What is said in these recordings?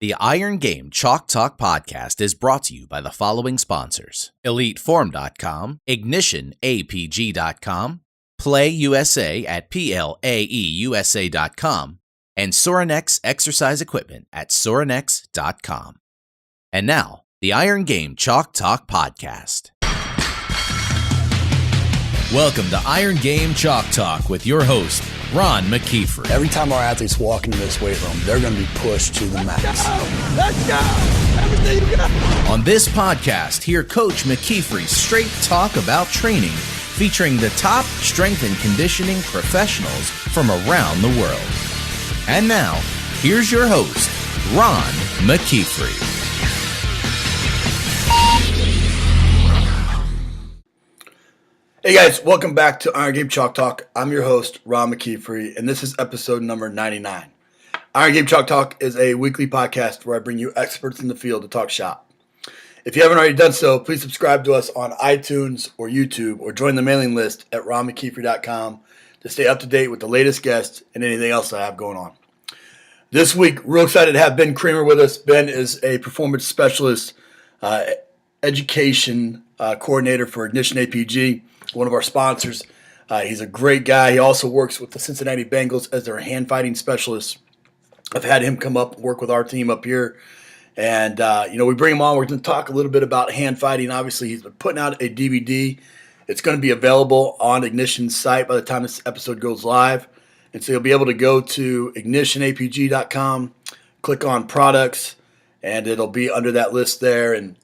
The Iron Game Chalk Talk podcast is brought to you by the following sponsors: EliteForm.com, IgnitionAPG.com, PlayUSA at PLAEUSA.com, and Sorinex Exercise Equipment at Sorinex.com. And now, the Iron Game Chalk Talk podcast. Welcome to Iron Game Chalk Talk with your host, Ron McKeefery. Every time our athletes walk into this weight room, they're going to be pushed to the max. Let's go! Everything you got! On this podcast, hear Coach McKeefery straight talk about training, featuring the top strength and conditioning professionals from around the world. And now, here's your host, Ron McKeefery. Hey guys, welcome back to Iron Game Chalk Talk. I'm your host, Ron McKeefery, and this is episode number 99. Iron Game Chalk Talk is a weekly podcast where I bring you experts in the field to talk shop. If you haven't already done so, please subscribe to us on iTunes or YouTube or join the mailing list at ronmckeefery.com to stay up to date with the latest guests and anything else I have going on. This week, real excited to have Ben Kramer with us. Ben is a performance specialist, education coordinator for Ignition APG, one of our sponsors. He's a great guy. He also works with the Cincinnati Bengals as their hand fighting specialist. I've had him come up and work with our team up here. And, we bring him on. We're going to talk a little bit about hand fighting. Obviously, he's been putting out a DVD. It's going to be available on Ignition's site by the time this episode goes live. And so you'll be able to go to ignitionapg.com, click on products, and it'll be under that list there. And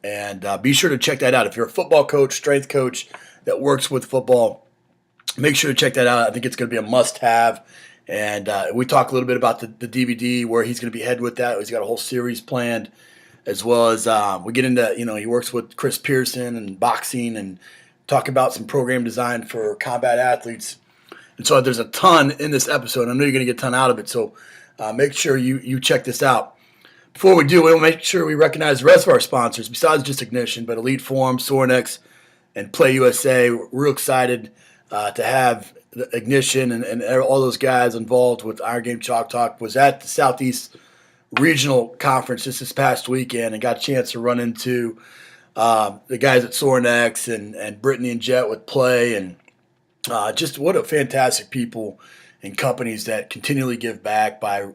be sure to check that out. If you're a football coach, strength coach that works with football, make sure to check that out. I think it's going to be a must-have. And we talk a little bit about the DVD, where he's going to be headed with that. He's got a whole series planned, as well as we get into, he works with Chris Pearson and boxing and talk about some program design for combat athletes. And so there's a ton in this episode. I know you're going to get a ton out of it, so make sure you check this out. Before we do, we'll make sure we recognize the rest of our sponsors, besides just Ignition, but Elite Form, Sorinex, and PlayUSA. We're real excited to have Ignition and all those guys involved with Iron Game Chalk Talk. Was at the Southeast Regional Conference this past weekend and got a chance to run into the guys at Sorinex and Brittany and Jet with Play, and just what a fantastic people and companies that continually give back by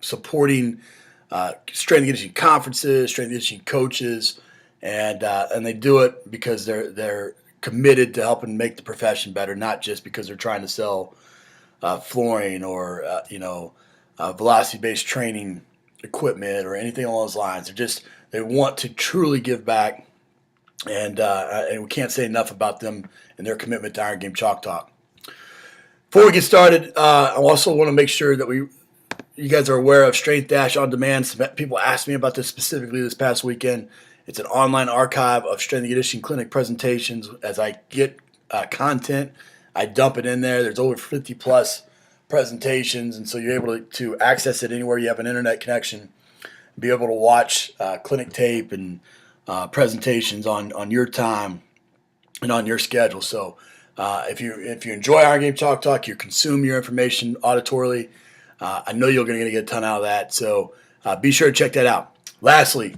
supporting strength and conditioning conferences, strength and conditioning coaches, and they do it because they're committed to helping make the profession better, not just because they're trying to sell flooring or velocity-based training equipment or anything along those lines. They want to truly give back, and we can't say enough about them and their commitment to Iron Game Chalk Talk. Before we get started, I also want to make sure that you guys are aware of Strength Dash On Demand. Some people asked me about this specifically this past weekend. It's an online archive of strength and conditioning clinic presentations. As I get content, I dump it in there. There's over 50 plus presentations, and so you're able to access it anywhere you have an internet connection, be able to watch clinic tape and presentations on your time and on your schedule. So if you enjoy Iron Game Chalk Talk, you consume your information auditorily, I know you're going to get a ton out of that. So be sure to check that out. Lastly,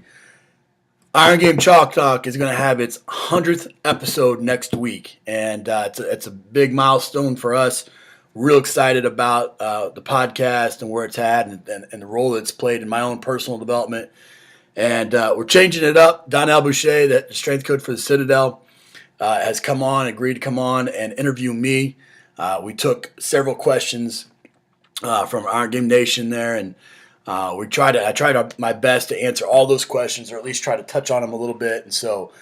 Iron Game Chalk Talk is going to have its 100th episode next week, and it's a big milestone for us. Real excited about the podcast and where it's at and the role that it's played in my own personal development. And we're changing it up. Donnell Boucher, the strength coach for the Citadel, has agreed to come on and interview me. We took several questions from Iron Game Nation there, and I tried my best to answer all those questions, or at least try to touch on them a little bit. And so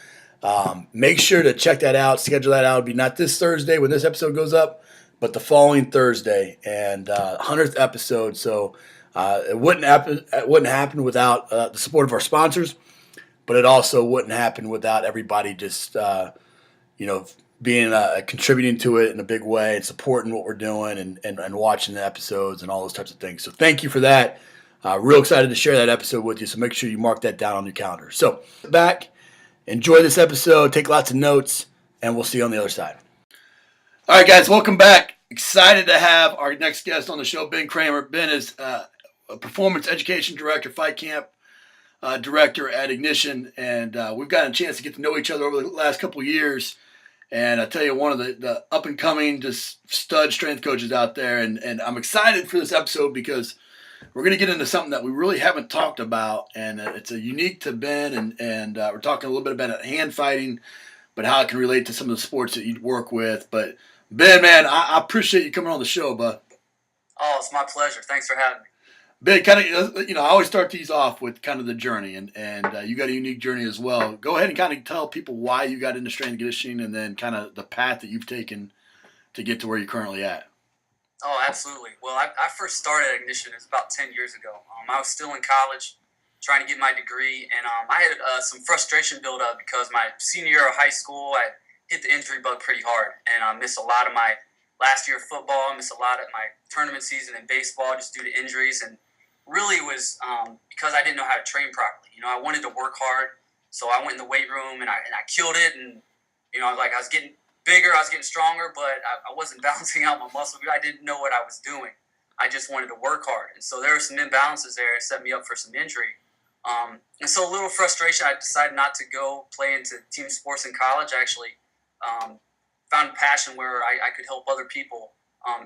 make sure to check that out, schedule that out. It'll be not this Thursday when this episode goes up, but the following Thursday, and 100th episode. So it wouldn't happen without the support of our sponsors, but it also wouldn't happen without everybody just being contributing to it in a big way and supporting what we're doing and watching the episodes and all those types of things. So thank you for that. Real excited to share that episode with you, so make sure you mark that down on your calendar. So sit back, enjoy this episode, take lots of notes, and we'll see you on the other side. All right, guys, welcome back. Excited to have our next guest on the show, Ben Kramer. Ben is a performance education director, Fight Camp, director at Ignition, and we've gotten a chance to get to know each other over the last couple of years. And I tell you, one of the up-and-coming just stud strength coaches out there, and I'm excited for this episode because we're going to get into something that we really haven't talked about, and it's a unique to Ben, and we're talking a little bit about hand fighting, but how it can relate to some of the sports that you work with. But Ben, man, I appreciate you coming on the show, bud. Oh, it's my pleasure. Thanks for having me. Ben, kind of, I always start these off with kind of the journey, and you got a unique journey as well. Go ahead and kind of tell people why you got into strength and conditioning, and then kind of the path that you've taken to get to where you're currently at. Oh, absolutely. Well, I first started at Ignition about 10 years ago. I was still in college trying to get my degree, and I had some frustration build up because my senior year of high school, I hit the injury bug pretty hard, and I missed a lot of my last year of football, missed a lot of my tournament season in baseball just due to injuries, and really it was because I didn't know how to train properly. I wanted to work hard, so I went in the weight room and I killed it. And I was getting bigger, I was getting stronger, but I wasn't balancing out my muscle. I didn't know what I was doing. I just wanted to work hard, and so there were some imbalances there. It set me up for some injury. And so a little frustration. I decided not to go play into team sports in college. I actually found a passion where I could help other people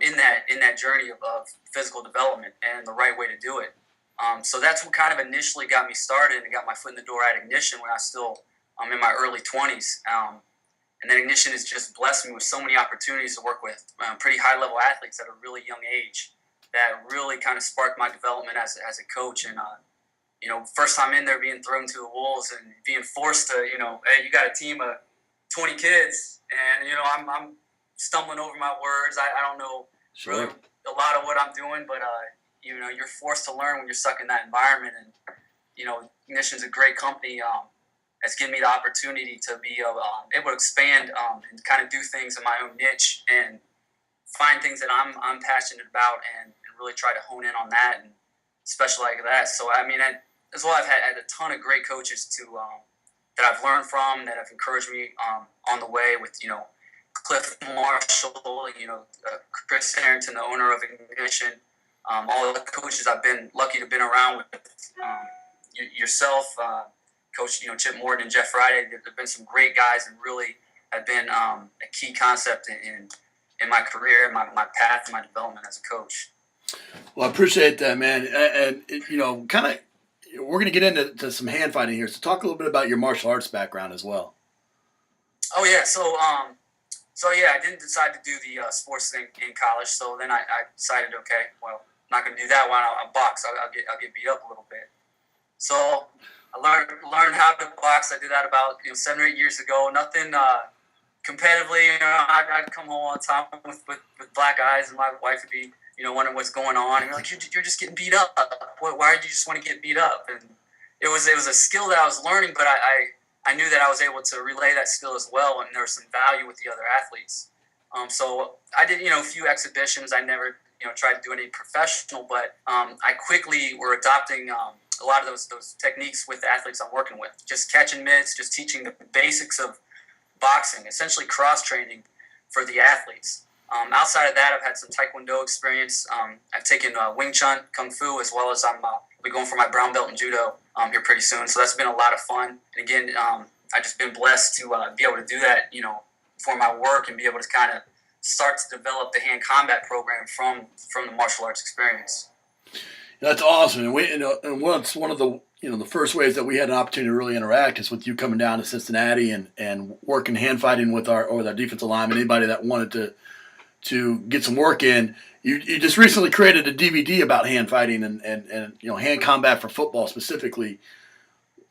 in that journey of physical development and the right way to do it. So that's what kind of initially got me started and got my foot in the door at Ignition when I was still in my early 20s. And then Ignition has just blessed me with so many opportunities to work with pretty high-level athletes at a really young age that really kind of sparked my development as a coach. And, first time in there being thrown to the wolves and being forced to, hey, you got a team of 20 kids, and, I'm stumbling over my words. I don't know really a lot of what I'm doing, but you're forced to learn when you're stuck in that environment. And Ignition's a great company that's given me the opportunity to be able to expand and kind of do things in my own niche and find things that I'm passionate about and really try to hone in on that and specialize like that. So as well, I've had a ton of great coaches that I've learned from, that have encouraged me on the way with Cliff Marshall, Chris Harrington, the owner of Ignition, all the coaches I've been lucky to have been around with, yourself, Coach, Chip Morton and Jeff Friday. There have been some great guys and really have been a key concept in my career, my path, and my development as a coach. Well, I appreciate that, man. And kind of, we're going to get into some hand fighting here. So talk a little bit about your martial arts background as well. Oh yeah, so I didn't decide to do the sports thing in college. So then I decided, okay, well, I'm not going to do that. Why not? I'll box. I'll get beat up a little bit. So I learned how to box. I did that about 7 or 8 years ago. Nothing competitively. I'd come home all the time with black eyes, and my wife would be wondering what's going on. And you're like, you're just getting beat up. Why did you just want to get beat up? And it was a skill that I was learning, but I knew that I was able to relay that skill as well, and there was some value with the other athletes. So I did, a few exhibitions. I never, tried to do any professional, but I quickly were adopting a lot of those techniques with the athletes I'm working with. Just catching mitts, just teaching the basics of boxing, essentially cross-training for the athletes. Outside of that, I've had some Taekwondo experience. I've taken Wing Chun, Kung Fu, as well as I'll be going for my brown belt in Judo here pretty soon. So that's been a lot of fun. And again, I've just been blessed to be able to do that, for my work and be able to kind of start to develop the hand combat program from the martial arts experience. That's awesome. And what's one of the the first ways that we had an opportunity to really interact is with you coming down to Cincinnati and working hand fighting with our defensive lineman, anybody that wanted to get some work in. You just recently created a DVD about hand fighting and hand combat for football specifically.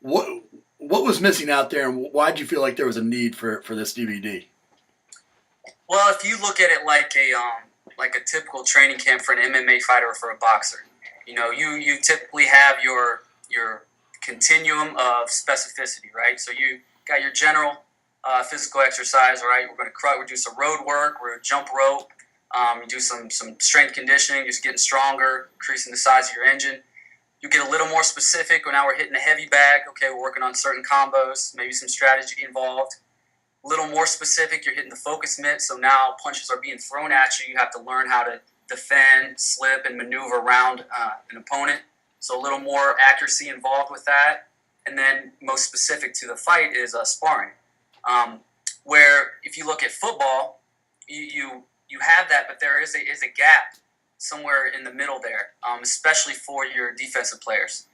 What was missing out there, and why did you feel like there was a need for this DVD? Well, if you look at it like a typical training camp for an MMA fighter or for a boxer, you typically have your continuum of specificity, right? So you got your general physical exercise, right? We're do some road work, we're jump rope, you do some strength conditioning, just getting stronger, increasing the size of your engine. You get a little more specific. Now we're hitting a heavy bag. Okay, we're working on certain combos, maybe some strategy involved. A little more specific, you're hitting the focus mitt. So now punches are being thrown at you. You have to learn how to defend, slip, and maneuver around an opponent. So a little more accuracy involved with that. and then most specific to the fight is sparring. Where if you look at football, you have that, but there is a gap somewhere in the middle there, especially for your defensive players.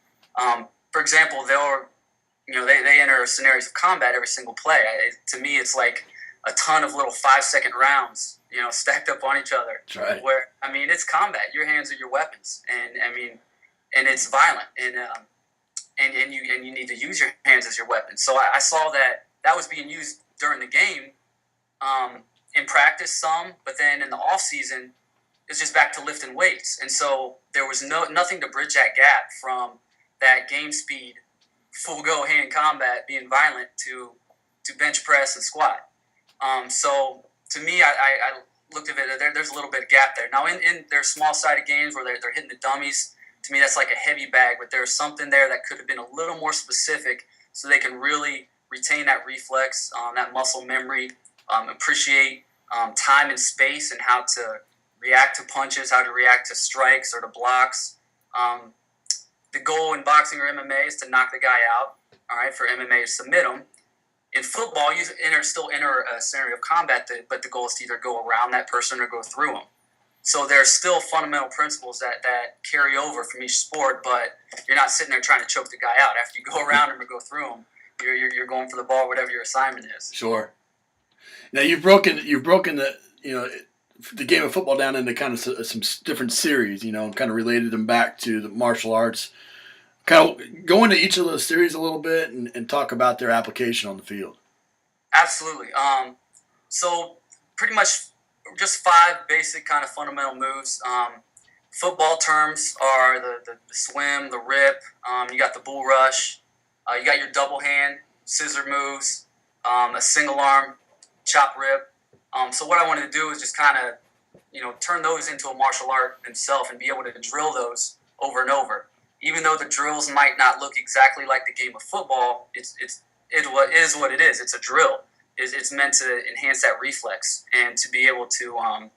For example, they enter scenarios of combat every single play. To me, it's like a ton of little 5-second rounds, stacked up on each other. That's right. Where it's combat. Your hands are your weapons, and it's violent, and you need to use your hands as your weapon. So I saw that was being used during the game, in practice some, but then in the off season, it's just back to lifting weights, and so there was nothing to bridge that gap from that game speed, full go hand combat, being violent to bench press and squat. So to me, I looked at it. There's a little bit of gap there. Now in their small sided games where they're hitting the dummies, to me that's like a heavy bag. But there's something there that could have been a little more specific, so they can really retain that reflex, that muscle memory, appreciate time and space, and how to react to punches, how to react to strikes or to blocks. The goal in boxing or MMA is to knock the guy out. All right, for MMA to submit him. In football, you still enter a scenario of combat, but the goal is to either go around that person or go through him. So there's still fundamental principles that carry over from each sport, but you're not sitting there trying to choke the guy out. After you go around him or go through him, you're going for the ball, whatever your assignment is. Sure. Now you've broken the the game of football down into kind of some different series, kind of related them back to the martial arts. Kind of go into each of those series a little bit and talk about their application on the field. Absolutely. So pretty much just 5 basic kind of fundamental moves. Football terms are the swim, the rip. You got the bull rush. You got your double hand, scissor moves, a single arm, chop rip. So what I wanted to do is just kind of, turn those into a martial art themselves and be able to drill those over and over. Even though the drills might not look exactly like the game of football, it is what it is. It's a drill. It's meant to enhance that reflex and to be able to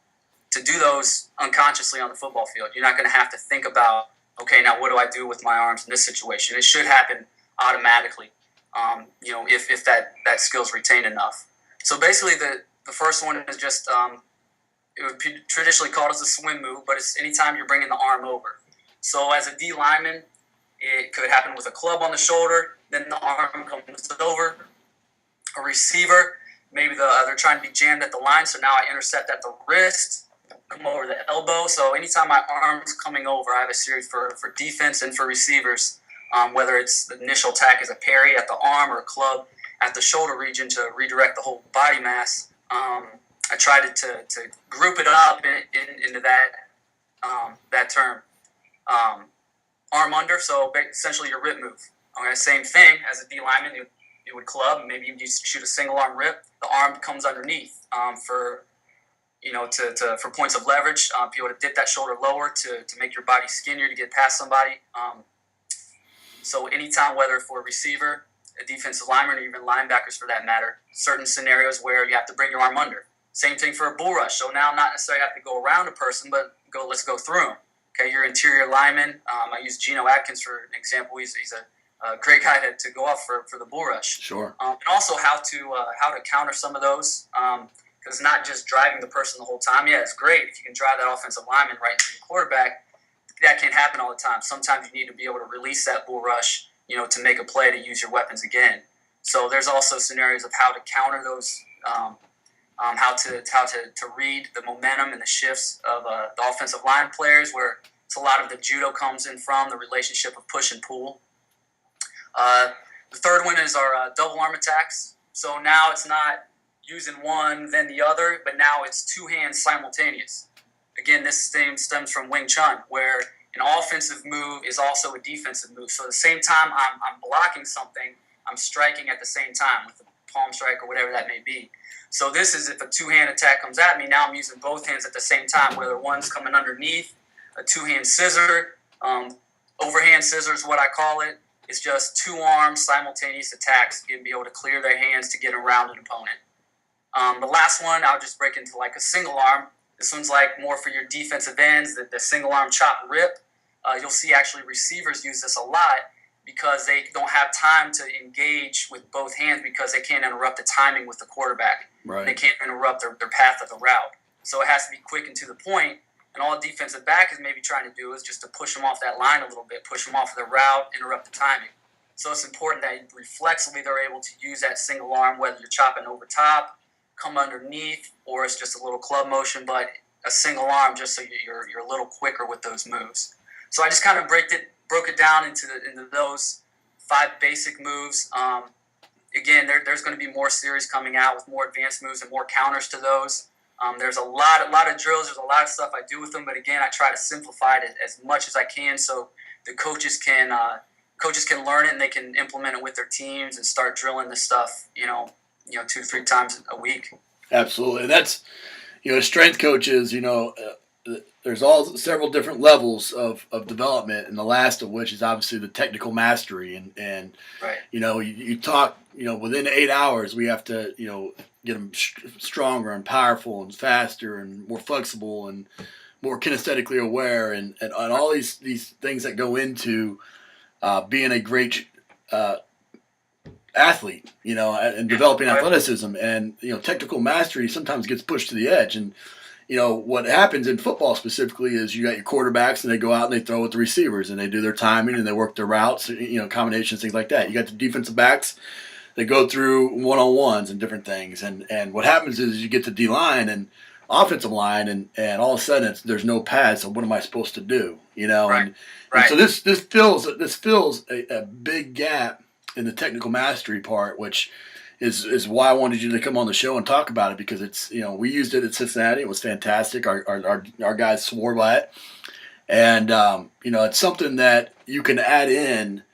do those unconsciously on the football field. You're not going to have to think about, okay, now what do I do with my arms in this situation? It should happen automatically, if that skill's retained enough. So basically the first one is just, it would be traditionally called as a swim move, but it's anytime you're bringing the arm over. So as a D lineman, it could happen with a club on the shoulder, then the arm comes over. A receiver, maybe they're trying to be jammed at the line, so now I intercept at the wrist, come over the elbow. So anytime my arm's coming over, I have a series for defense and for receivers, whether it's the initial attack as a parry at the arm or a club at the shoulder region to redirect the whole body mass. I tried to group it up into that term. Arm under, so essentially your rip move. Okay, same thing as a D lineman, you would club, maybe you shoot a single arm rip. The arm comes underneath for points of leverage. Be able to dip that shoulder lower to make your body skinnier to get past somebody. So anytime, whether for a receiver, a defensive lineman, or even linebackers for that matter, certain scenarios where you have to bring your arm under. Same thing for a bull rush. So now not necessarily have to go around a person, but let's go through them. Okay, your interior lineman. I use Geno Atkins for an example. He's a great guy to go off for the bull rush. Sure. And also how to counter some of those, because not just driving the person the whole time. Yeah, it's great if you can drive that offensive lineman right into the quarterback. That can't happen all the time. Sometimes you need to be able to release that bull rush, to make a play to use your weapons again. So there's also scenarios of how to counter those, how to read the momentum and the shifts of the offensive line players, where it's a lot of the judo comes in from the relationship of push and pull. The third one is our double arm attacks. So now it's not using one, then the other, but now it's two hands simultaneous. Again, this stems from Wing Chun, where an offensive move is also a defensive move. So at the same time I'm blocking something, I'm striking at the same time with the palm strike or whatever that may be. So this is if a two-hand attack comes at me, now I'm using both hands at the same time, whether one's coming underneath, a two-hand scissor, overhand scissor is what I call it. It's just two arms, simultaneous attacks, to be able to clear their hands to get around an opponent. The last one, I'll just break into like a single arm. This one's like more for your defensive ends, the single arm chop rip. You'll see actually receivers use this a lot, because they don't have time to engage with both hands because they can't interrupt the timing with the quarterback. Right. They can't interrupt their path of the route. So it has to be quick and to the point. And all a defensive back is maybe trying to do is just to push them off that line a little bit, push them off of the route, interrupt the timing. So it's important that reflexively they're able to use that single arm, whether you're chopping over top, come underneath, or it's just a little club motion, but a single arm just so you're a little quicker with those moves. So I just kind of broke it down into those 5 basic moves. Again, there's going to be more series coming out with more advanced moves and more counters to those. There's a lot of drills. There's a lot of stuff I do with them, but again, I try to simplify it as much as I can so the coaches can learn it and they can implement it with their teams and start drilling this stuff, 2 to 3 times a week. Absolutely. That's, strength coaches, there's several different levels of development, and the last of which is obviously the technical mastery. And right. You talk, within 8 hours, we have to, get them stronger and powerful and faster and more flexible and more kinesthetically aware and all these things that go into being a great athlete, and developing athleticism. And, technical mastery sometimes gets pushed to the edge. And, what happens in football specifically is you got your quarterbacks and they go out and they throw with the receivers and they do their timing and they work their routes, combinations, things like that. You got the defensive backs that go through one-on-ones and different things. And what happens is you get to D-line and offensive line and all of a sudden there's no pads. So what am I supposed to do? Right. And so this fills a big gap in the technical mastery part, which is why I wanted you to come on the show and talk about it, because it's, we used it at Cincinnati. It was fantastic. Our guys swore by it. And, it's something that you can add in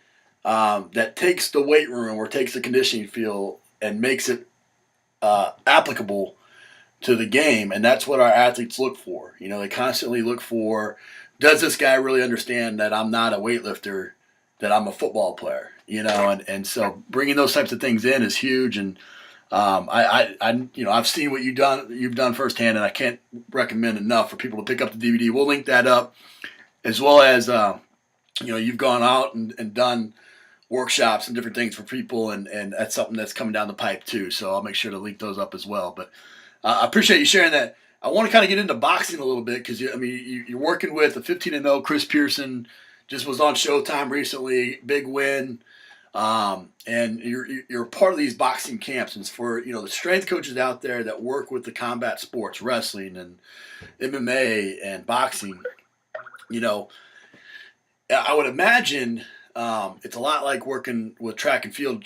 that takes the weight room or takes the conditioning field and makes it applicable to the game. And that's what our athletes look for. They constantly look for, does this guy really understand that I'm not a weightlifter, that I'm a football player? And so bringing those types of things in is huge. And I've seen what you've done firsthand, and I can't recommend enough for people to pick up the DVD. We'll link that up, as well as you've gone out and done workshops and different things for people, and that's something that's coming down the pipe too. So I'll make sure to link those up as well. But I appreciate you sharing that. I want to kind of get into boxing a little bit because you're working with a 15-0 Chris Pearson. Just was on Showtime recently, big win. And you're part of these boxing camps. And for, the strength coaches out there that work with the combat sports, wrestling and MMA and boxing, I would imagine it's a lot like working with track and field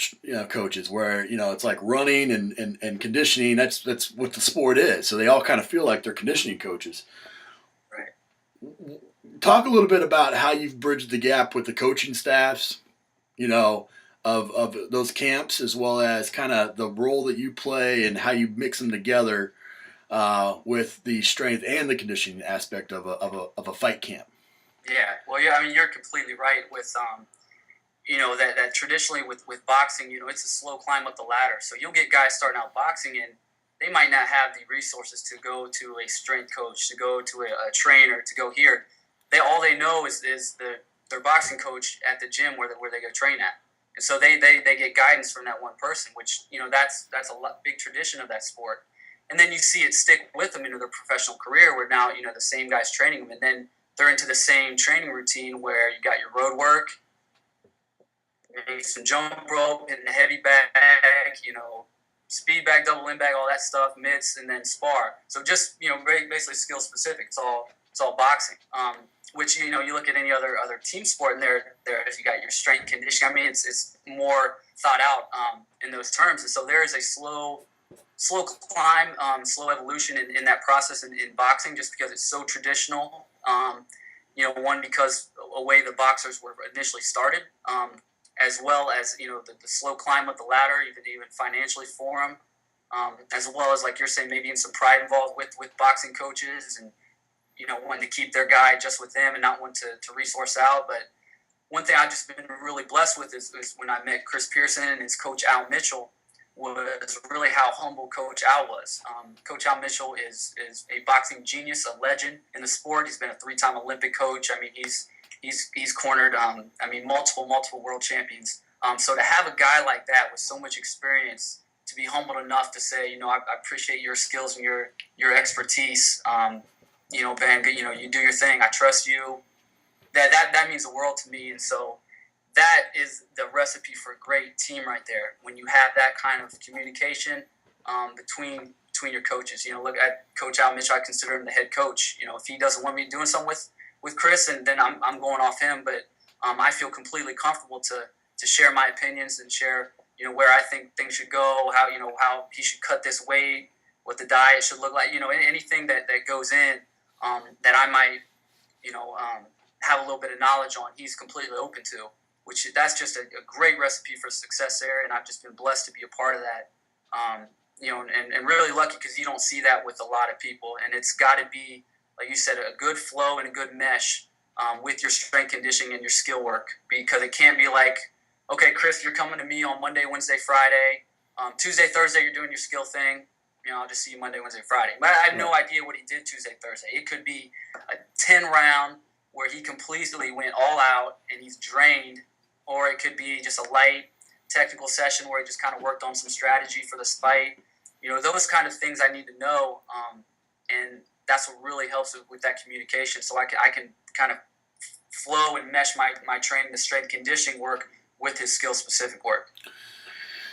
coaches where, it's like running and conditioning. That's what the sport is. So they all kind of feel like they're conditioning coaches. Right. Talk a little bit about how you've bridged the gap with the coaching staffs, of those camps, as well as kind of the role that you play and how you mix them together with the strength and the conditioning aspect of a fight camp. Yeah, well, you're completely right with that traditionally with boxing, it's a slow climb up the ladder. So you'll get guys starting out boxing and they might not have the resources to go to a strength coach, to go to a trainer, to go here. All they know is their boxing coach at the gym where they go train at. And so they get guidance from that one person, which, that's a big tradition of that sport. And then you see it stick with them into their professional career where now, the same guy's training them. And then they're into the same training routine where you got your road work, maybe some jump rope, hitting the heavy bag, speed bag, double in bag, all that stuff, mitts, and then spar. So just, basically skill specific. It's all boxing. Which, you look at any other team sport and there you got your strength conditioning. It's more thought out in those terms. And so there is a slow climb, slow evolution in that process in boxing, just because it's so traditional. One, because the way the boxers were initially started, as well as, the slow climb up the ladder, even financially for them, as well as, like you're saying, maybe in some pride involved with boxing coaches and, wanting to keep their guy just with them and not want to resource out. But one thing I've just been really blessed with is when I met Chris Pearson and his coach Al Mitchell, was really how humble Coach Al was. Coach Al Mitchell is a boxing genius, a legend in the sport. He's been a 3-time Olympic coach. He's he's cornered, multiple world champions. So to have a guy like that with so much experience, to be humbled enough to say, I appreciate your skills and your expertise. Ben, you do your thing. I trust you. That means the world to me. And so that is the recipe for a great team right there. When you have that kind of communication between your coaches. Look at Coach Al Mitchell. I consider him the head coach. If he doesn't want me doing something with Chris, and then I'm going off him. But I feel completely comfortable to share my opinions and share where I think things should go, how he should cut this weight, what the diet should look like. Anything that goes in that I might have a little bit of knowledge on, he's completely open to. That's just a great recipe for success there, and I've just been blessed to be a part of that. And really lucky because you don't see that with a lot of people, and it's got to be, like you said, a good flow and a good mesh with your strength conditioning and your skill work, because it can't be like, okay, Chris, you're coming to me on Monday, Wednesday, Friday. Tuesday, Thursday, you're doing your skill thing. I'll just see you Monday, Wednesday, Friday. But I have no idea what he did Tuesday, Thursday. It could be a 10-round where he completely went all out and he's drained, or it could be just a light technical session where he just kind of worked on some strategy for this fight. Those kind of things I need to know, and that's what really helps with that communication. So I can kind of flow and mesh my training, the strength conditioning work with his skill-specific work.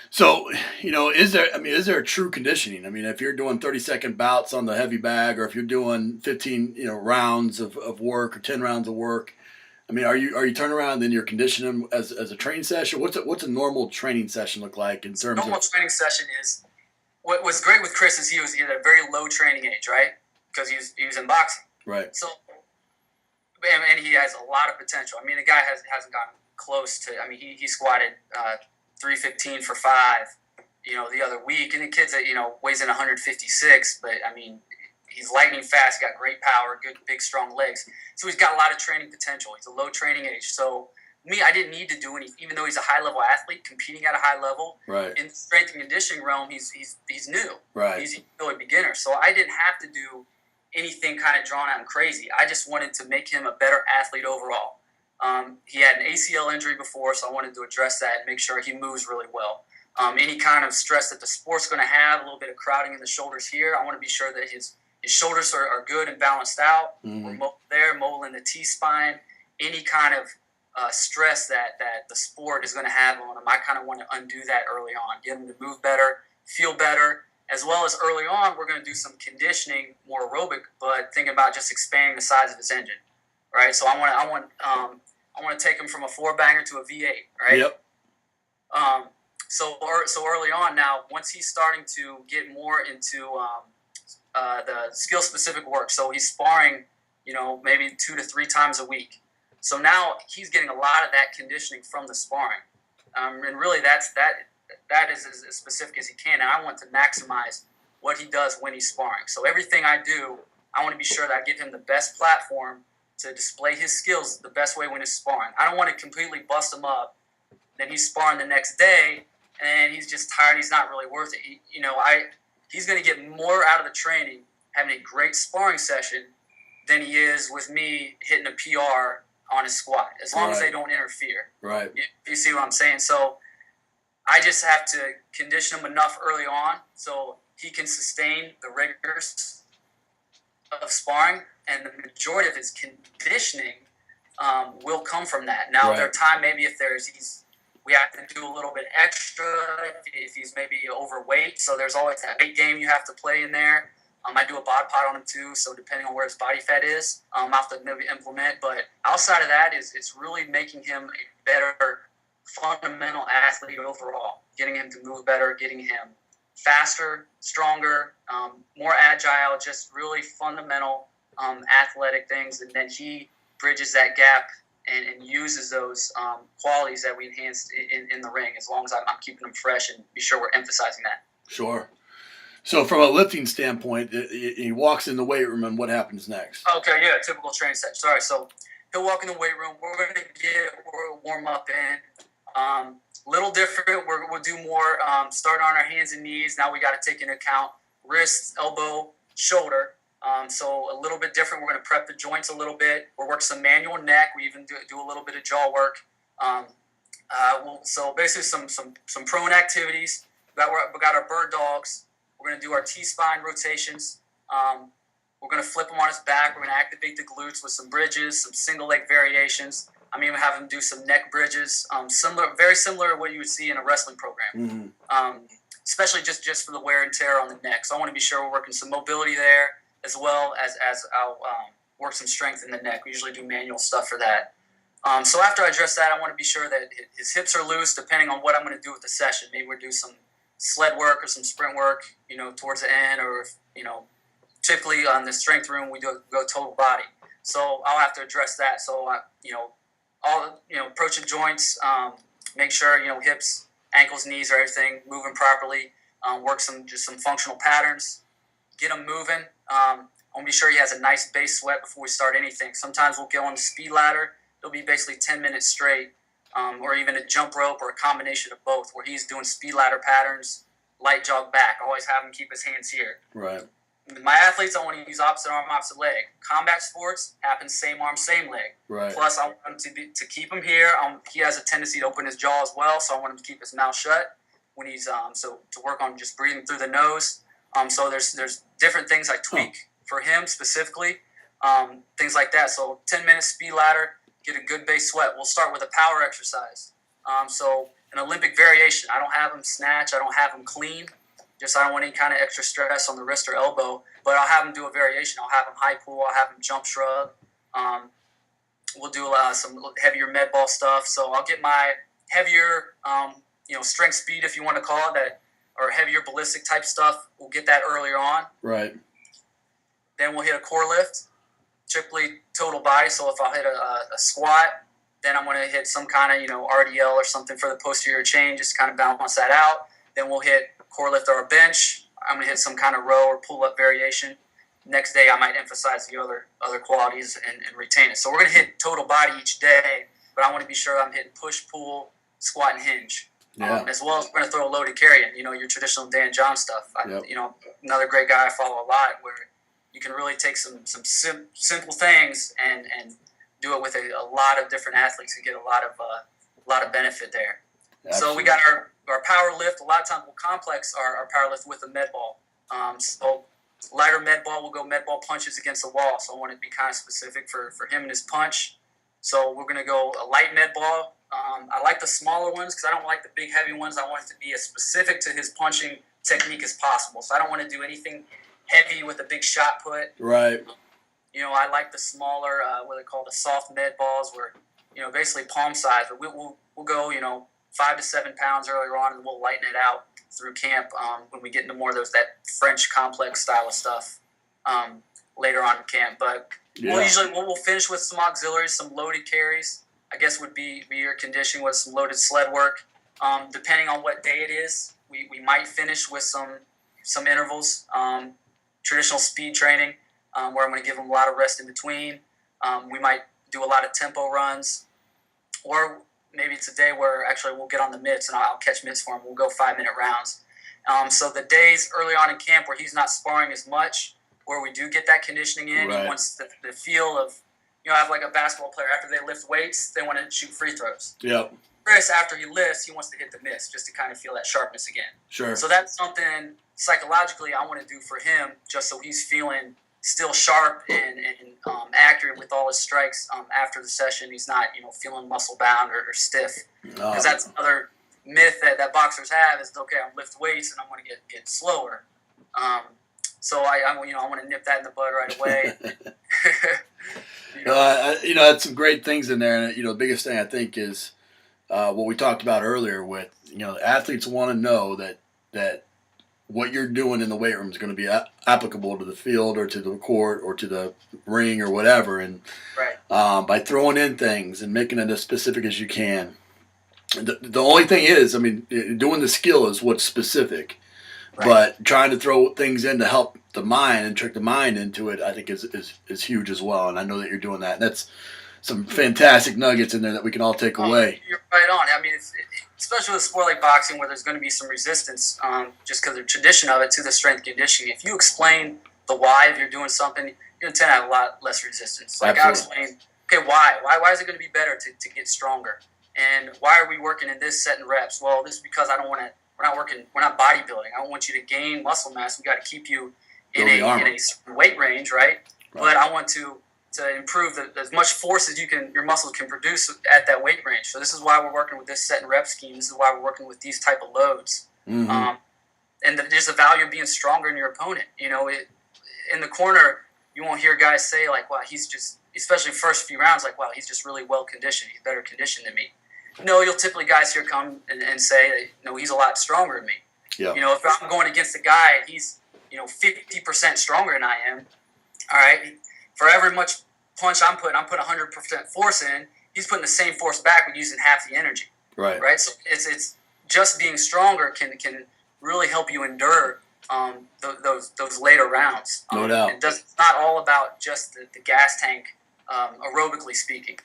So, is there a true conditioning? If you're doing 30-second bouts on the heavy bag, or if you're doing 15, rounds of work or 10 rounds of work, are you turning around and then you're conditioning them as a training session? What's a normal training session look like in terms of? Normal training session is, what was great with Chris is he was at a very low training age, right? Because he was in boxing. Right. So, and he has a lot of potential. The guy hasn't gotten close to, he squatted 315 for 5, the other week. And the kid's that, weighs in 156, but he's lightning fast, got great power, good, big, strong legs. So he's got a lot of training potential. He's a low training age. So I didn't need to do anything, even though he's a high level athlete competing at a high level. Right. In the strength and conditioning realm, he's new. Right. He's still a beginner. So I didn't have to do anything kind of drawn out and crazy. I just wanted to make him a better athlete overall. He had an ACL injury before, so I wanted to address that and make sure he moves really well. Any kind of stress that the sport's going to have, a little bit of crowding in the shoulders here, I want to be sure that his shoulders are good and balanced out. Mm-hmm. We're mobile in the T-spine. Any kind of stress that the sport is going to have on him, I kind of want to undo that early on, get him to move better, feel better, as well as early on we're going to do some conditioning, more aerobic, but thinking about just expanding the size of his engine, right? So I want to take him from a 4-banger to a V8, right? Yep. So early on now, once he's starting to get more into the skill-specific work, so he's sparring, maybe 2 to 3 times a week. So now he's getting a lot of that conditioning from the sparring, and really that is as specific as he can. And I want to maximize what he does when he's sparring. So everything I do, I want to be sure that I give him the best platform to display his skills the best way when he's sparring. I don't want to completely bust him up. Then he's sparring the next day, and he's just tired. He's not really worth it. He's going to get more out of the training having a great sparring session than he is with me hitting a PR on his squat, as long as they don't interfere. Right. You see what I'm saying? So I just have to condition him enough early on so he can sustain the rigors of sparring, and the majority of his conditioning will come from that. Now, there are times maybe if we have to do a little bit extra if he's maybe overweight. So there's always that weight game you have to play in there. I do a bod pod on him too, so depending on where his body fat is, I'll have to maybe implement. But outside of that, it's really making him a better fundamental athlete overall, getting him to move better, getting him faster, stronger, more agile, just really fundamental athletic things. And then he bridges that gap and uses those qualities that we enhanced in the ring, as long as I'm keeping them fresh and be sure we're emphasizing that. Sure. So from a lifting standpoint, he walks in the weight room, and what happens next? Okay, yeah, typical training session. Sorry, so he'll walk in the weight room. We're going to warm up in. Little different. We'll do more start on our hands and knees. Now we got to take into account wrist, elbow, shoulder. So a little bit different. We're going to prep the joints a little bit. We'll work some manual neck. We even do a little bit of jaw work. So basically some prone activities. We got our bird dogs. We're going to do our T-spine rotations. We're going to flip him on his back. We're going to activate the glutes with some bridges, some single leg variations. I'm even have him do some neck bridges, very similar to what you would see in a wrestling program, especially just for the wear and tear on the neck. So I want to be sure we're working some mobility there, as well as I'll work some strength in the neck. We usually do manual stuff for that. So after I address that, I want to be sure that his hips are loose, depending on what I'm going to do with the session. Maybe we'll do some sled work or some sprint work, towards the end, or typically on the strength room we go total body. So I'll have to address that. So approaching joints, make sure hips, ankles, knees, or everything moving properly. Work some functional patterns, get them moving. I want to be sure he has a nice base sweat before we start anything. Sometimes we'll go on the speed ladder. It'll be basically 10 minutes straight, or even a jump rope or a combination of both, where he's doing speed ladder patterns, light jog back. Always have him keep his hands here. Right. My athletes, I want to use opposite arm, opposite leg. Combat sports happens same arm, same leg. Right. Plus, I want him to keep him here. He has a tendency to open his jaw as well, so I want him to keep his mouth shut when he's to work on just breathing through the nose. So there's different things I tweak for him specifically, things like that. So 10 minutes speed ladder, get a good base sweat. We'll start with a power exercise. So an Olympic variation. I don't have him snatch. I don't have him clean. I don't want any kind of extra stress on the wrist or elbow, but I'll have him do a variation. I'll have him high pull. I'll have him jump shrug. We'll do some heavier med ball stuff. So I'll get my heavier, strength speed, if you want to call it that, or heavier ballistic type stuff. We'll get that earlier on. Right. Then we'll hit a core lift, typically total body. So if I hit a squat, then I'm going to hit some kind of, RDL or something for the posterior chain, just kind of balance that out. Then we'll hit core lift or a bench. I'm going to hit some kind of row or pull-up variation. Next day, I might emphasize the other qualities and retain it. So we're going to hit total body each day, but I want to be sure I'm hitting push, pull, squat, and hinge. Yeah. As well as we're going to throw a loaded carry in, your traditional Dan John stuff. Yep. Another great guy I follow a lot, where you can really take some simple things and do it with a lot of different athletes and get a lot of benefit there. Absolutely. So we got our power lift. A lot of times we'll complex our power lift with a med ball. So lighter med ball, we'll go med ball punches against the wall. So I want to be kind of specific for him and his punch. So we're going to go a light med ball. I like the smaller ones because I don't like the big heavy ones. I want it to be as specific to his punching technique as possible. So I don't want to do anything heavy with a big shot put. Right. I like the smaller, what they call the soft med balls, where basically palm size. But we'll go 5 to 7 pounds earlier on, and we'll lighten it out through camp when we get into more of that French complex style of stuff later on in camp. But we'll finish with some auxiliaries, some loaded carries. I guess would be your conditioning with some loaded sled work. Depending on what day it is, we might finish with some intervals, traditional speed training, where I'm going to give them a lot of rest in between. We might do a lot of tempo runs, or maybe it's a day where actually we'll get on the mitts and I'll catch mitts for him. We'll go 5-minute rounds. So the days early on in camp where he's not sparring as much, where we do get that conditioning in, right. He wants the feel of, I have like a basketball player, after they lift weights, they want to shoot free throws. Yep. Chris, after he lifts, he wants to hit the miss just to kind of feel that sharpness again. Sure. So that's something psychologically I want to do for him, just so he's feeling still sharp and accurate with all his strikes after the session. He's not, feeling muscle bound or stiff. Because that's another myth that boxers have is, okay, I'm lift weights and I'm going to get slower. So I want to nip that in the bud right away. That's some great things in there. And, the biggest thing I think is what we talked about earlier with, athletes want to know that what you're doing in the weight room is going to be applicable to the field or to the court or to the ring or whatever. And right. By throwing in things and making it as specific as you can, the only thing is, doing the skill is what's specific. Right. But trying to throw things in to help the mind and trick the mind into it, I think is huge as well. And I know that you're doing that. And that's some fantastic nuggets in there that we can all take away. You're right on. Especially with a sport like boxing, where there's going to be some resistance just because of the tradition of it to the strength conditioning. If you explain the why. If you're doing something, you're going to tend to have a lot less resistance. Like Absolutely. I'll explain, okay, why is it going to be better to get stronger? And why are we working in this set and reps? Well, this is because we're not bodybuilding. I don't want you to gain muscle mass. We got to keep you in a certain weight range, right? But I want to improve as much force as your muscles can produce at that weight range. So this is why we're working with this set and rep scheme. This is why we're working with these type of loads. Mm-hmm. And there's a value of being stronger than your opponent. In the corner, you won't hear guys say like, "Wow, he's just," especially first few rounds, like, "Wow, he's just really well conditioned. He's better conditioned than me." No, you'll typically guys here come and say, "No, he's a lot stronger than me." Yeah. If I'm going against a guy and he's 50% stronger than I am, all right, for every much punch I'm putting 100% force in. He's putting the same force back with using half the energy. Right. So it's just being stronger can really help you endure those later rounds. No doubt. It's not all about just the gas tank, aerobically speaking.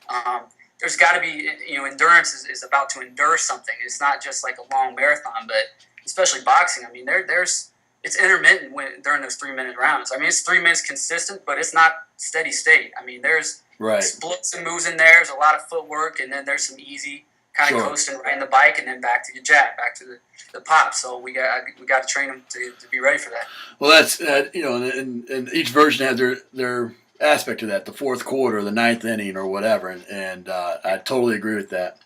There's got to be, endurance is about to endure something. It's not just like a long marathon, but especially boxing. I mean, it's intermittent during those 3-minute rounds. I mean, it's 3 minutes consistent, but it's not steady state. I mean, there's splits and moves in there. There's a lot of footwork, and then there's some easy kind of coasting right in the bike, and then back to your jab, back to the pop. So we got to train them to be ready for that. Well, that's and each version has their aspect to that, the fourth quarter, the ninth inning, or whatever, and I totally agree with that.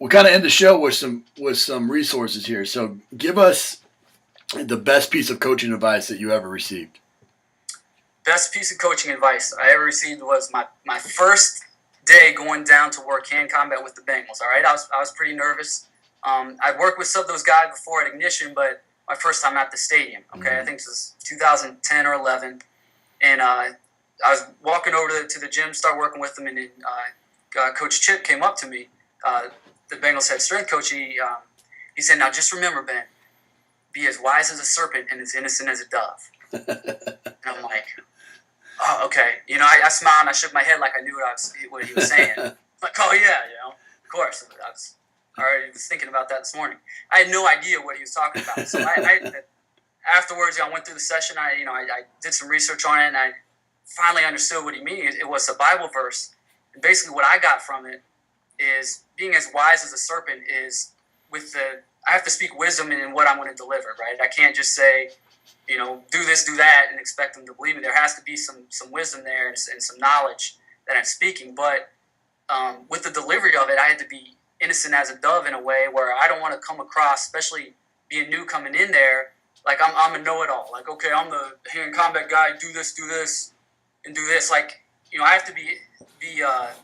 We kind of end the show with some resources here. So give us the best piece of coaching advice that you ever received. Best piece of coaching advice I ever received was my first day going down to work hand combat with the Bengals. All right, I was pretty nervous. I'd worked with some of those guys before at Ignition, but my first time at the stadium. Okay, I think this was 2010 or 11, and I was walking over to the gym, start working with them, and then Coach Chip came up to me. The Bengals head strength coach, he said, "Now just remember, Ben, be as wise as a serpent and as innocent as a dove." And I'm like, "Oh, okay." I smiled and I shook my head like I knew what he was saying. I'm like, "Oh yeah, of course." I was already thinking about that this morning. I had no idea what he was talking about. So afterwards, I went through the session. I did some research on it, and I finally understood what he meant. It was a Bible verse, and basically what I got from it is being as wise as a serpent is I have to speak wisdom in what I'm going to deliver, right? I can't just say, do this, do that, and expect them to believe me. There has to be some wisdom there and some knowledge that I'm speaking. But with the delivery of it, I had to be innocent as a dove in a way where I don't want to come across, especially being new coming in there, like I'm a know-it-all. Like, okay, I'm the hand combat guy, do this, and do this. Like, I have to be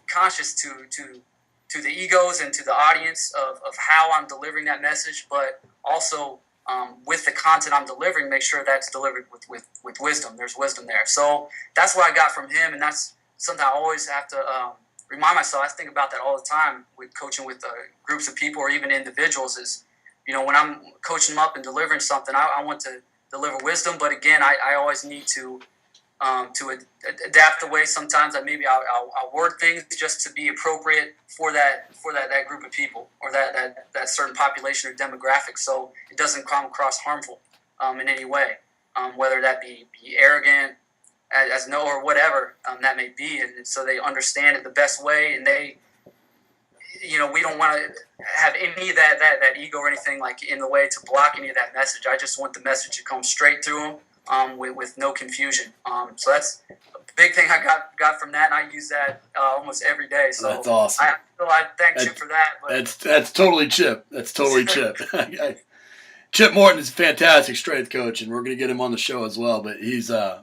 conscious to the egos and to the audience of how I'm delivering that message, but also with the content I'm delivering, make sure that's delivered with wisdom. There's wisdom there. So that's what I got from him, and that's something I always have to remind myself. I think about that all the time with coaching with groups of people or even individuals is, when I'm coaching them up and delivering something, I want to deliver wisdom, but again, I always need to adapt the way sometimes that maybe I'll word things just to be appropriate for that group of people or that certain population or demographic, so it doesn't come across harmful in any way, whether that be arrogant as no or whatever that may be, and so they understand it the best way, and they, we don't want to have any of that ego or anything like in the way to block any of that message. I just want the message to come straight through them. With no confusion. So that's a big thing I got from that, and I use that almost every day. So that's awesome. I thank Chip for that. But that's totally Chip. That's totally Chip. Chip Morton is a fantastic strength coach, and we're going to get him on the show as well. But he's a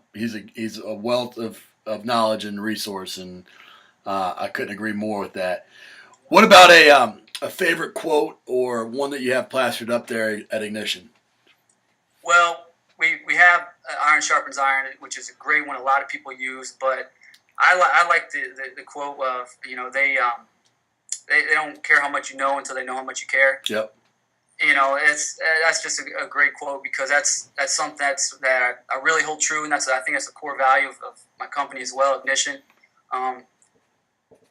wealth of knowledge and resource, and I couldn't agree more with that. What about a favorite quote or one that you have plastered up there at Ignition? Well, we have iron sharpens iron, which is a great one. A lot of people use, but I like the quote of they don't care how much you know until they know how much you care. Yep. That's just a great quote because that's something that I really hold true, and I think that's a core value of my company as well, Ignition. And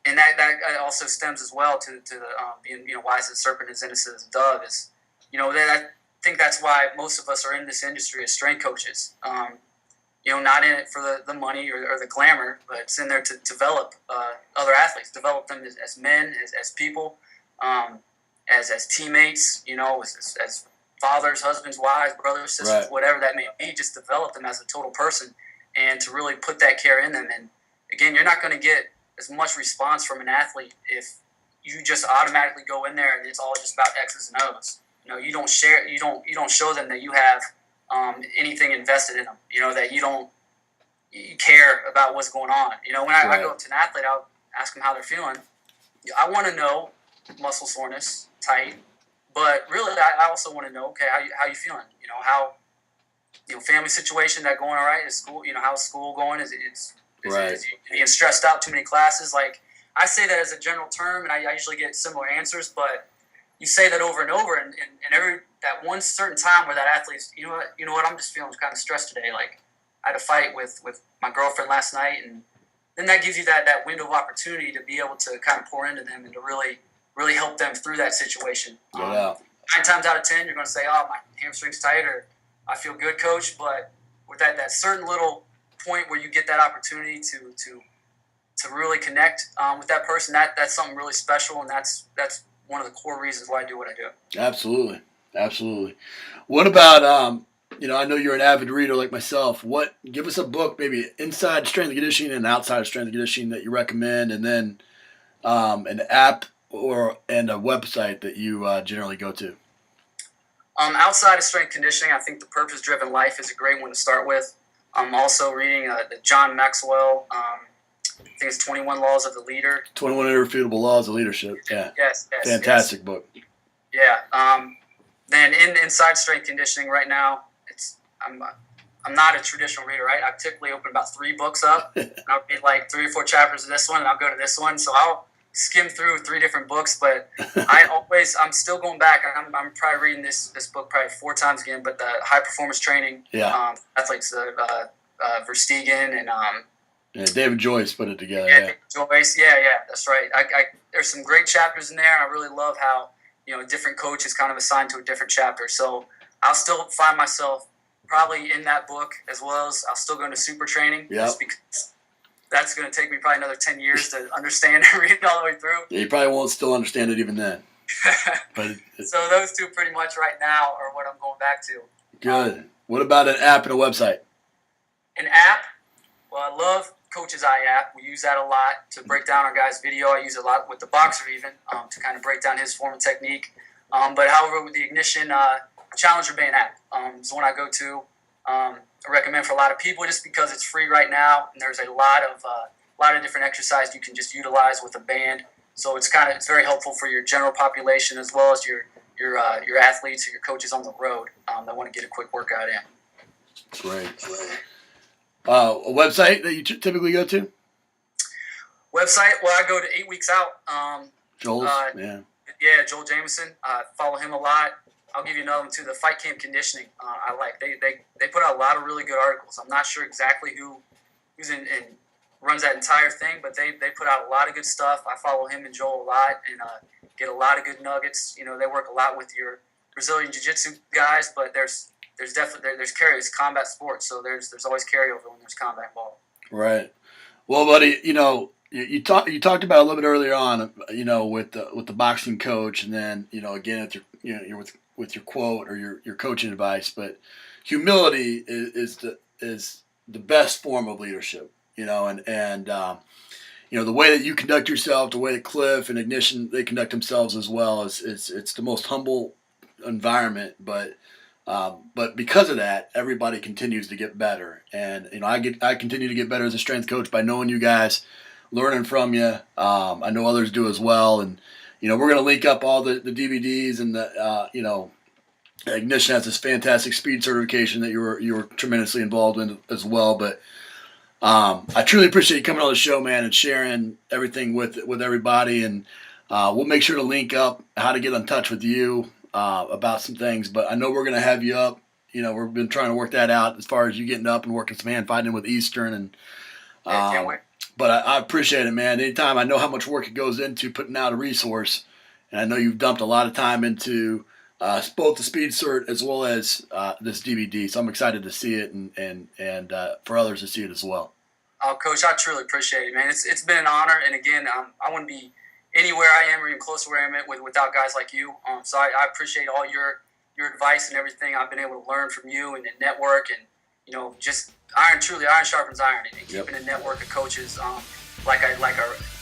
that also stems as well to the being wise as a serpent, as innocent as a dove. Is that think that's why most of us are in this industry as strength coaches. Not in it for the money or the glamour, but it's in there to develop other athletes, develop them as men, as people, as teammates, as fathers, husbands, wives, brothers, sisters, Right. whatever that may be, just develop them as a total person and to really put that care in them. And again, you're not going to get as much response from an athlete if you just automatically go in there and it's all just about X's and O's. You don't share, you don't show them that you have anything invested in them. That you care about what's going on. When I go up to an athlete, I'll ask them how they're feeling. I want to know muscle soreness, tight, but really I also want to know, okay, how you feeling? How family situation, that going all right? Is school, how's school going? Is you being stressed out, too many classes? Like, I say that as a general term, and I usually get similar answers, but you say that over and over, and every that one certain time where that athlete's, you know what, I'm just feeling kind of stressed today. Like, I had a fight with my girlfriend last night, and then that gives you that window of opportunity to be able to kind of pour into them and to really help them through that situation. 9 times out of 10, you're going to say, "Oh, my hamstring's tight," or "I feel good, coach." But with that certain little point where you get that opportunity to really connect with that person, that's something really special, and that's one of the core reasons why I do what I do. Absolutely. What about I know you're an avid reader like myself. Give us a book, maybe inside strength and conditioning and outside of strength and conditioning, that you recommend, and then an app and a website that you generally go to. Outside of strength conditioning, I think The Purpose Driven Life is a great one to start with. I'm also reading the John Maxwell. I think it's 21 Laws of the Leader. 21 Irrefutable Laws of Leadership. Yeah. Yes. Fantastic book. Yeah. Then inside strength conditioning right now, I'm not a traditional reader, right? I typically open about 3 books up, and I'll read like 3 or 4 chapters of this one, and I'll go to this one. So I'll skim through 3 different books, but I'm still going back. I'm probably reading this book probably 4 times again, but the high performance training, athletes, Verstegen and David Joyce put it together. David Joyce, that's right. There's some great chapters in there. I really love how a different coach is kind of assigned to a different chapter. So I'll still find myself probably in that book, as well as I'll still go into super training. Yep. Just because that's going to take me probably another 10 years to understand and read it all the way through. Yeah, you probably won't still understand it even then. But so those 2 pretty much right now are what I'm going back to. Good. What about an app and a website? An app? Well, I love Coach's Eye app. We use that a lot to break down our guys' video. I use it a lot with the boxer even to kind of break down his form and technique. But however, with the Ignition Challenger Band app is one I go to. I recommend for a lot of people just because it's free right now, and there's a lot of different exercises you can just utilize with a band. So it's very helpful for your general population as well as your athletes or your coaches on the road that want to get a quick workout in. Great. A website that you typically go to? Website? Well, I go to 8 Weeks Out. Joel's? Yeah, Joel Jameson. Follow him a lot. I'll give you another one too. The Fight Camp Conditioning. I like. They put out a lot of really good articles. I'm not sure exactly who's in runs that entire thing, but they put out a lot of good stuff. I follow him and Joel a lot and get a lot of good nuggets. They work a lot with your Brazilian Jiu-Jitsu guys, but there's definitely carry. It's combat sports, so there's always carryover when there's combat involved. Right. Well, buddy, you talked about a little bit earlier on, with the boxing coach, and then again you're with your quote or your coaching advice, but humility is the best form of leadership, and the way that you conduct yourself, the way that Cliff and Ignition, they conduct themselves as well, it's the most humble environment, but because of that, everybody continues to get better, and I continue to get better as a strength coach by knowing you guys, learning from you. I know others do as well, and we're going to link up all the DVDs and the Ignition has this fantastic speed certification that you were tremendously involved in as well. But I truly appreciate you coming on the show, man, and sharing everything with everybody. And we'll make sure to link up how to get in touch with you about some things. But I know we're going to have you up. We've been trying to work that out as far as you getting up and working some hand fighting with Eastern. And can't wait. But I appreciate it, man. Anytime, I know how much work it goes into putting out a resource, and I know you've dumped a lot of time into both the speed cert as well as this DVD. So I'm excited to see it and for others to see it as well. Oh, Coach, I truly appreciate it, man. It's been an honor, and again, I wouldn't be anywhere I am or even close to where I'm at without guys like you. So I appreciate all your advice and everything I've been able to learn from you and network, and just iron sharpens iron, and keeping a network of coaches like I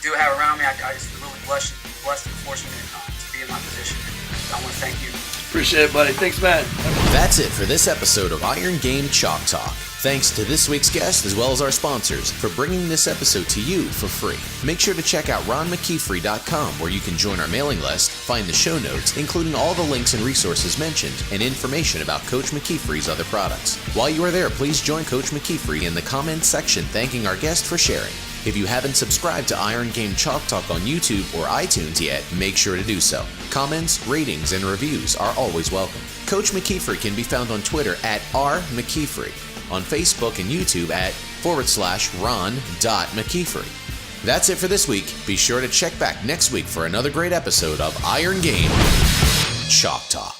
do have around me. I just feel really blessed and fortunate to be in my position. So I want to thank you. Appreciate it, buddy. Thanks, Matt. That's it for this episode of Iron Game Chalk Talk. Thanks to this week's guest as well as our sponsors for bringing this episode to you for free. Make sure to check out ronmckeefery.com, where you can join our mailing list, find the show notes, including all the links and resources mentioned, and information about Coach McKeefery's other products. While you are there, please join Coach McKeefery in the comments section thanking our guest for sharing. If you haven't subscribed to Iron Game Chalk Talk on YouTube or iTunes yet, make sure to do so. Comments, ratings, and reviews are always welcome. Coach McKeefery can be found on Twitter at @RMcKeefery, on Facebook and YouTube at /Ron.McKeefery. That's it for this week. Be sure to check back next week for another great episode of Iron Game Chalk Talk.